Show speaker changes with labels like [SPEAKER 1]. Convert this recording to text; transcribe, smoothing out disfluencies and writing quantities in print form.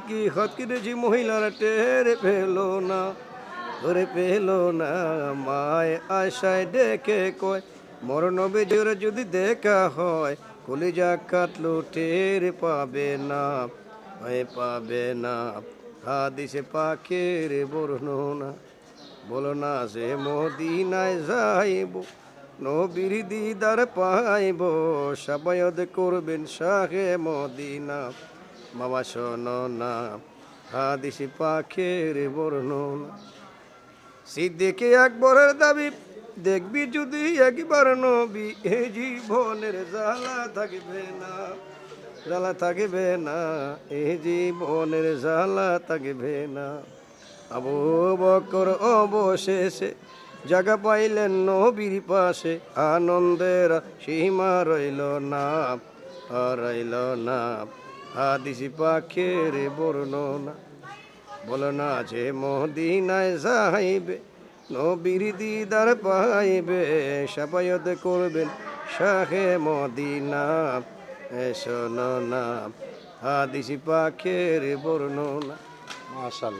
[SPEAKER 1] কি হত কিনেছি মহিলার টের পেলো না, ধরে পেলো না। মায় আশায় ডেকে কয় মরণ বেজোর যদি দেখা হয়, কলিজা কাটলো টের পাবে না, ভয় পাবে না। হাদিসে পাখের বর্ণনা, বলো না সে মদিনায় যাইব, নবীর দিদার পাইব, সাবায়দ করবেন শাহে মদিনা। বাবা শোনো না হাদিসে পাখের বর্ণনা। সিদ্দিকে আকবরের দাবি, দেখবি যদি একবার নবী, এ জীবনের জ্বালা থাকবে না, জ্বালা থাকবে না, এ জীবনের জ্বালা থাকবে না। আবু বকর অবশেষে জায়গা পাইলেন নবীর পাশে, আনন্দের সীমা রইল না, রইল না। হাদিস পাখের বর্ণনা, বলো না যে মদিনায় যাইবে, নবীর দিদার পাইবে, সাবায়ত করবেন শাহে মদিনা। শোনো না হাদিস পাখের বর্ণনা।
[SPEAKER 2] মাশাআল্লাহ।